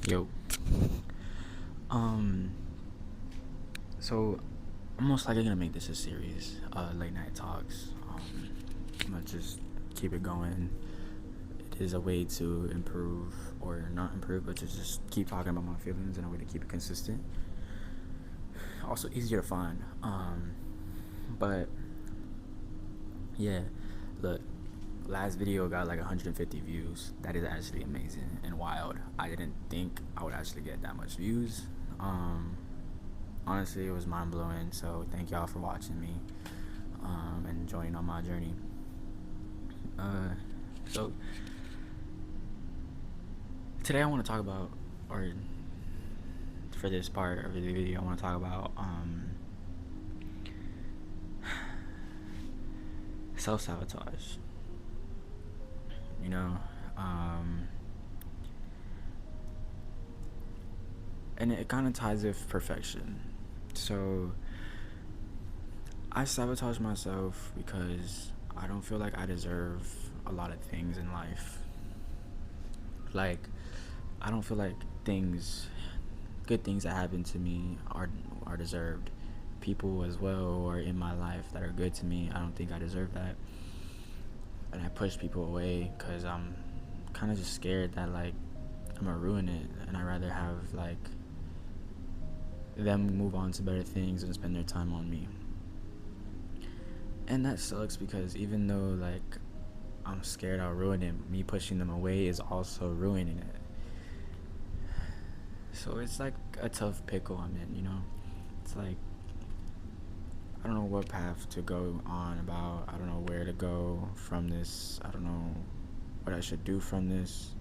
Yo. Um. So I'm most likely gonna make this a series, late night talks. I'm gonna just keep it going. It is a way to improve, or not improve, but to just keep talking about my feelings in a way to keep it consistent. Also easier to find. But yeah, look, last video got like 150 views. That is actually amazing and wild. I didn't think I would actually get that much views. Um, Honestly, it was mind blowing. So thank y'all for watching me, and joining on my journey. So today I want to talk about, or for this part of the video, I want to talk about self-sabotage. You know, um, and it kind of ties with perfection. So I sabotage myself because I don't feel like I deserve a lot of things in life. Like, I don't feel like good things that happen to me are deserved. People as well are in my life that are good to me. I don't think I deserve that, and I push people away because I'm kind of just scared that like I'm gonna ruin it, and I'd rather have like them move on to better things and spend their time on me. And that sucks because even though like I'm scared I'll ruin it, me pushing them away is also ruining it. So it's like a tough pickle I'm in, you know? It's like I don't know what path to go on about. I don't know where to go from this. I don't know what I should do from this.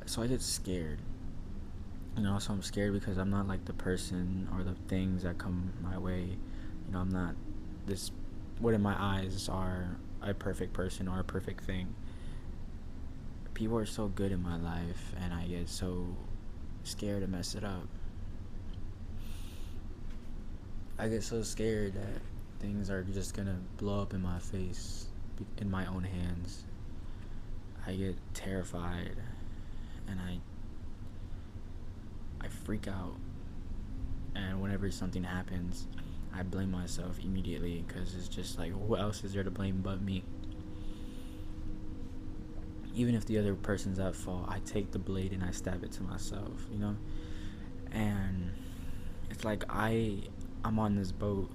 So I get scared. So I'm scared because I'm not like the person or the things that come my way. I'm not this, what in my eyes are a perfect person or a perfect thing. People are so good in my life, and I get so scared to mess it up. I get so scared that things are just gonna blow up in my face, in my own hands. I get terrified, and I freak out. And whenever something happens, I blame myself immediately because it's just like, who else is there to blame but me? Even if the other person's at fault, I take the blade and I stab it to myself. And it's like I'm on this boat,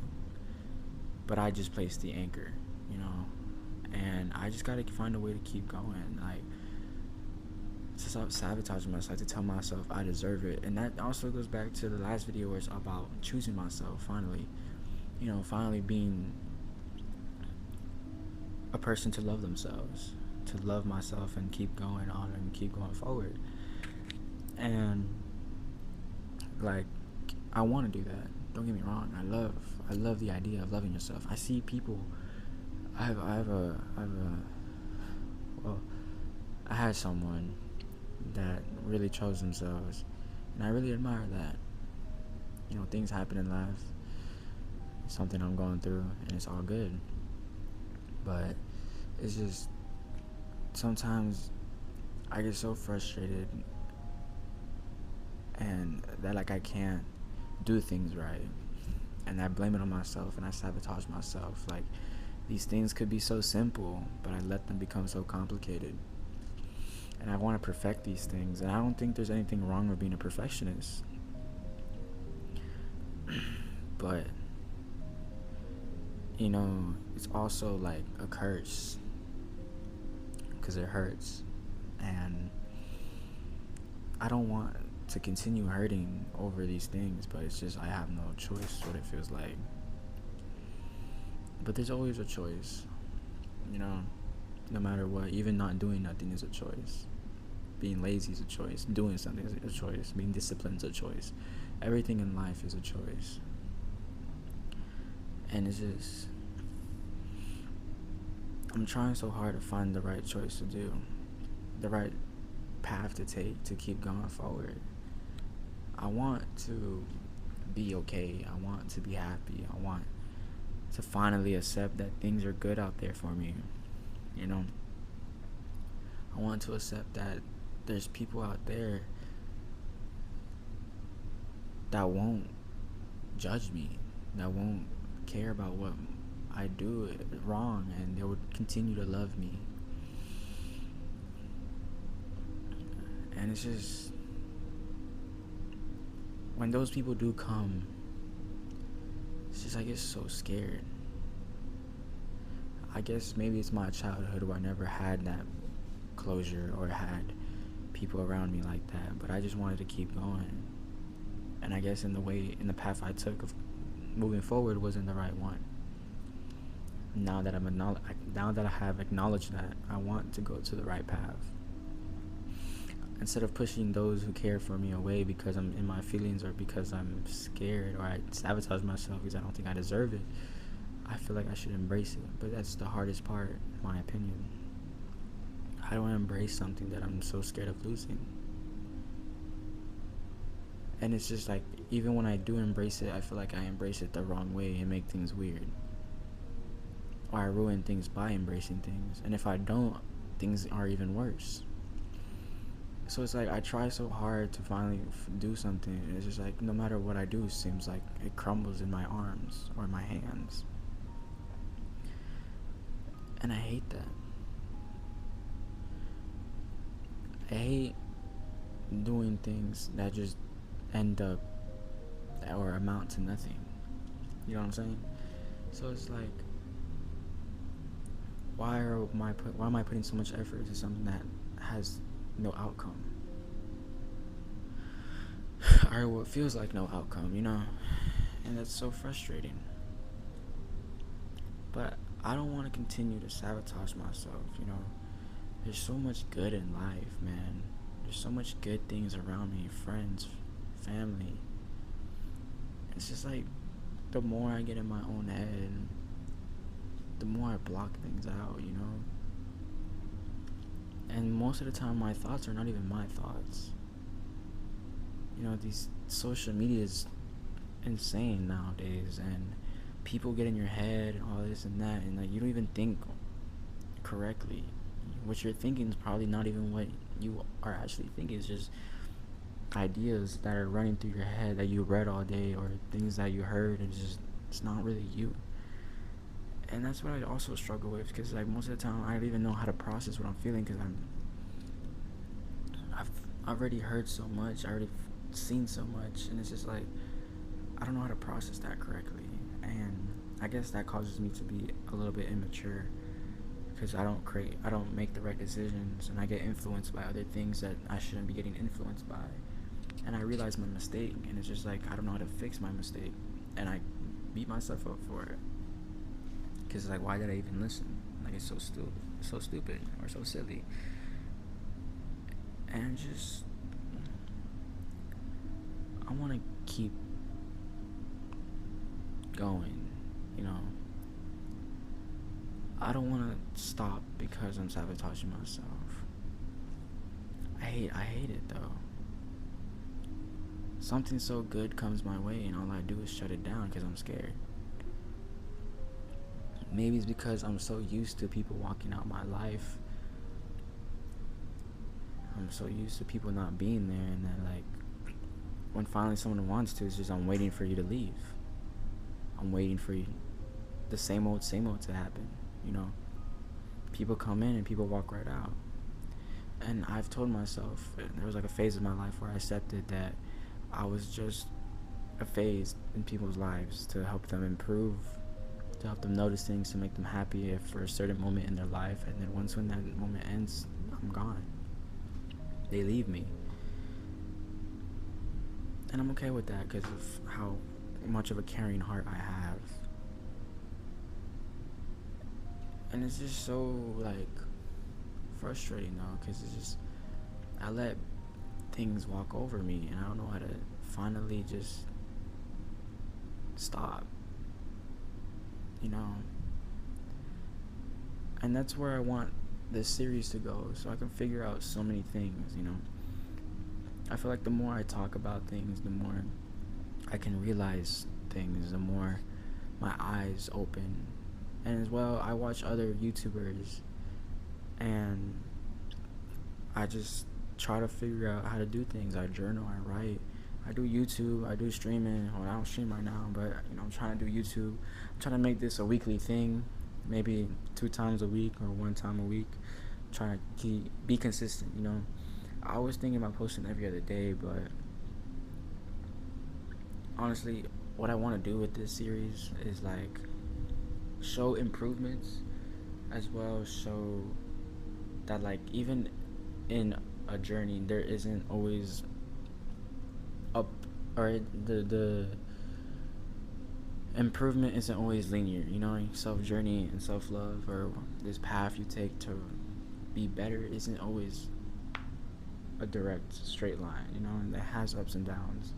but I just placed the anchor. And I just gotta find a way to keep going, like to stop sabotaging myself, to tell myself I deserve it. And that also goes back to the last video where it's about choosing myself finally. Finally being a person to love themselves, to love myself and keep going on and keep going forward. And like, I want to do that. Don't get me wrong. I love the idea of loving yourself. I see people. Well, I had someone that really chose themselves, and I really admire that. Things happen in life. It's something I'm going through, and it's all good. But it's just sometimes I get so frustrated, and that like I can't do things right, and I blame it on myself, and I sabotage myself. Like, these things could be so simple, but I let them become so complicated. And I want to perfect these things, and I don't think there's anything wrong with being a perfectionist. But it's also like a curse because it hurts, and I don't want to continue hurting over these things, but it's just I have no choice what it feels like. But there's always a choice, no matter what. Even not doing nothing is a choice. Being lazy is a choice. Doing something is a choice. Being disciplined is a choice. Everything in life is a choice. And it's just, I'm trying so hard to find the right choice to do, the right path to take to keep going forward. I want to be okay. I want to be happy. I want to finally accept that things are good out there for me. I want to accept that there's people out there that won't judge me, that won't care about what I do wrong, and they would continue to love me. And it's just, when those people do come, it's just I get so scared. I guess maybe it's my childhood where I never had that closure or had people around me like that, but I just wanted to keep going. And I guess in the path I took of moving forward wasn't the right one. Now that I have acknowledged that, I want to go to the right path. Instead of pushing those who care for me away because I'm in my feelings, or because I'm scared, or I sabotage myself because I don't think I deserve it, I feel like I should embrace it. But that's the hardest part, in my opinion. How do I embrace something that I'm so scared of losing? And it's just like, even when I do embrace it, I feel like I embrace it the wrong way and make things weird. Or I ruin things by embracing things. And if I don't, things are even worse. So it's like, I try so hard to finally do something, and it's just like, no matter what I do, it seems like it crumbles in my arms or my hands. And I hate that. I hate doing things that just end up or amount to nothing. You know what I'm saying? So it's like, why am I putting so much effort into something that has no outcome? Or what feels like no outcome, And that's so frustrating. But I don't want to continue to sabotage myself, There's so much good in life, man. There's so much good things around me, friends, family. It's just like, the more I get in my own head, the more I block things out, And most of the time, my thoughts are not even my thoughts. These social media is insane nowadays, and people get in your head and all this and that, and like, you don't even think correctly. What you're thinking is probably not even what you are actually thinking. It's just ideas that are running through your head that you read all day, or things that you heard, and it's not really you. And that's what I also struggle with, because like, most of the time I don't even know how to process what I'm feeling, because I've already heard so much, I already seen so much, and it's just like, I don't know how to process that correctly. And I guess that causes me to be a little bit immature, because I don't make the right decisions, and I get influenced by other things that I shouldn't be getting influenced by. And I realize my mistake, and it's just like, I don't know how to fix my mistake, and I beat myself up for it, because like, why did I even listen? Like, it's so stupid or so silly. And just, I want to keep going, I don't want to stop because I'm sabotaging myself. I hate it though. Something so good comes my way, and all I do is shut it down because I'm scared. Maybe it's because I'm so used to people walking out my life. I'm so used to people not being there, and then like, when finally someone wants to, it's just, I'm waiting for you to leave. I'm waiting for the same old to happen, People come in and people walk right out. And I've told myself, there was like a phase of my life where I accepted that I was just a phase in people's lives to help them improve, to help them notice things, to make them happy for a certain moment in their life. And then when that moment ends, I'm gone. They leave me. And I'm okay with that because of how much of a caring heart I have. And it's just so like frustrating though, because it's just, I let things walk over me, and I don't know how to finally just stop, And that's where I want this series to go, so I can figure out so many things, I feel like the more I talk about things, the more I can realize things, the more my eyes open. And as well, I watch other YouTubers, and I just try to figure out how to do things. I journal, I write, I do YouTube, I do streaming. Well, I don't stream right now, but I'm trying to do YouTube. I'm trying to make this a weekly thing, maybe 2 times a week or 1 time a week. Trying to be consistent. I was thinking about posting every other day, but honestly, what I want to do with this series is like show improvements, as well show that like even in a journey there isn't always up, or the improvement isn't always linear. Self journey and self love, or this path you take to be better, isn't always a direct straight line. And it has ups and downs.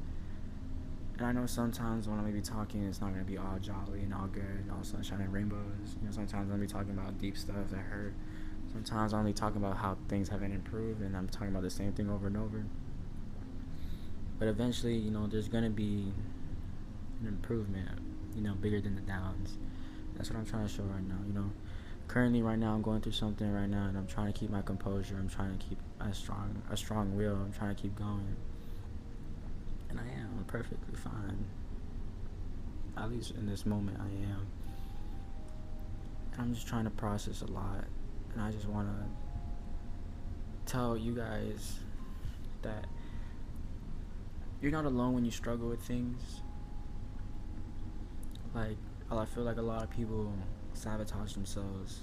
And I know sometimes when I'm gonna be talking, it's not gonna be all jolly and all good and all sunshine and rainbows. Sometimes I'm gonna be talking about deep stuff that hurt. Sometimes I'm gonna be talking about how things haven't improved, and I'm talking about the same thing over and over. But eventually, there's gonna be an improvement, bigger than the downs. That's what I'm trying to show right now. Currently, right now, I'm going through something right now, and I'm trying to keep my composure. I'm trying to keep a strong will. I'm trying to keep going. And I am. I'm perfectly fine. At least in this moment, I am. And I'm just trying to process a lot. And I just want to tell you guys that you're not alone when you struggle with things. Like, I feel like a lot of people sabotage themselves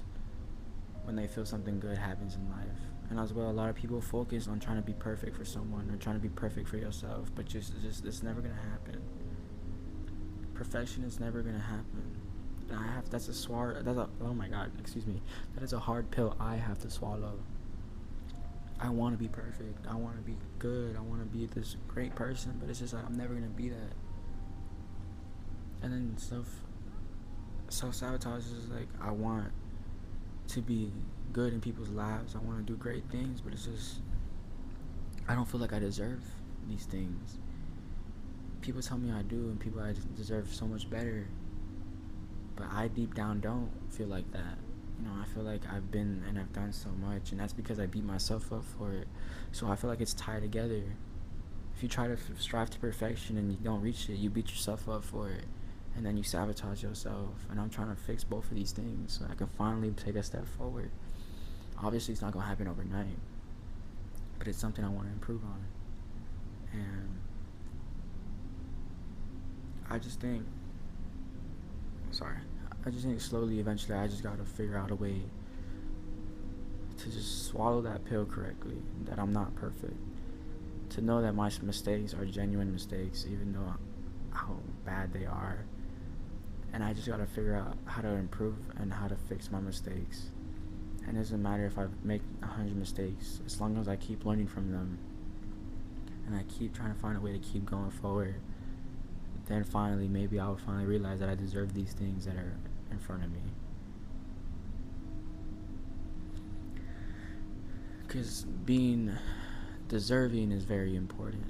when they feel something good happens in life. And as well, a lot of people focus on trying to be perfect for someone or trying to be perfect for yourself, but just it's never gonna happen. Perfection is never gonna happen. And oh my god, excuse me. That is a hard pill I have to swallow. I want to be perfect. I want to be good. I want to be this great person, but it's just like I'm never gonna be that. And then self-sabotage is like, I want to be good in people's lives. I want to do great things, but it's just I don't feel like I deserve these things. People tell me I do, and people I deserve so much better, but I deep down don't feel like that. I feel like I've been and I've done so much, and that's because I beat myself up for it. So I feel like it's tied together. If you try to strive to perfection and you don't reach it, you beat yourself up for it, and then you sabotage yourself. And I'm trying to fix both of these things so I can finally take a step forward. Obviously, it's not going to happen overnight, but it's something I want to improve on. And I just think slowly, eventually, I just got to figure out a way to just swallow that pill correctly, that I'm not perfect. To know that my mistakes are genuine mistakes, even though how bad they are. And I just got to figure out how to improve and how to fix my mistakes. And it doesn't matter if I make 100 mistakes, as long as I keep learning from them and I keep trying to find a way to keep going forward, then finally, maybe I'll finally realize that I deserve these things that are in front of me. Because being deserving is very important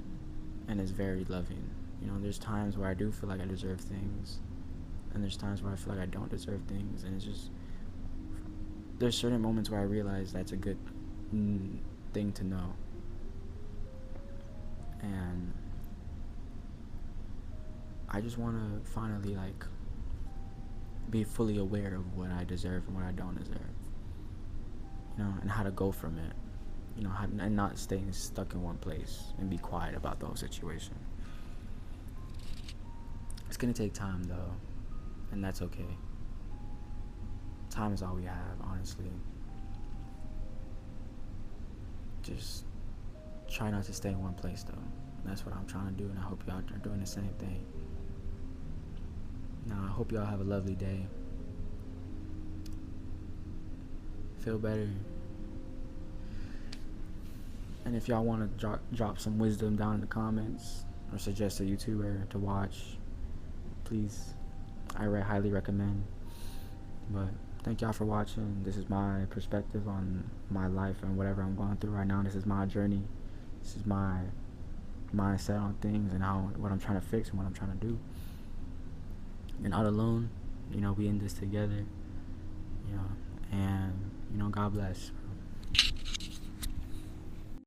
and is very loving. There's times where I do feel like I deserve things, and there's times where I feel like I don't deserve things, and it's just there's certain moments where I realize that's a good thing to know. And I just want to finally be fully aware of what I deserve and what I don't deserve, and how to go from it, and not staying stuck in one place and be quiet about the whole situation. It's gonna take time though, and that's okay. Time is all we have, honestly. Just try not to stay in one place though. That's what I'm trying to do, and I hope y'all are doing the same thing. Now, I hope y'all have a lovely day. Feel better. And if y'all want to drop some wisdom down in the comments or suggest a YouTuber to watch, please, I highly recommend. But thank y'all for watching. This is my perspective on my life and whatever I'm going through right now. This is my journey. This is my mindset on things and what I'm trying to fix and what I'm trying to do. You're not alone. We in this together. And God bless.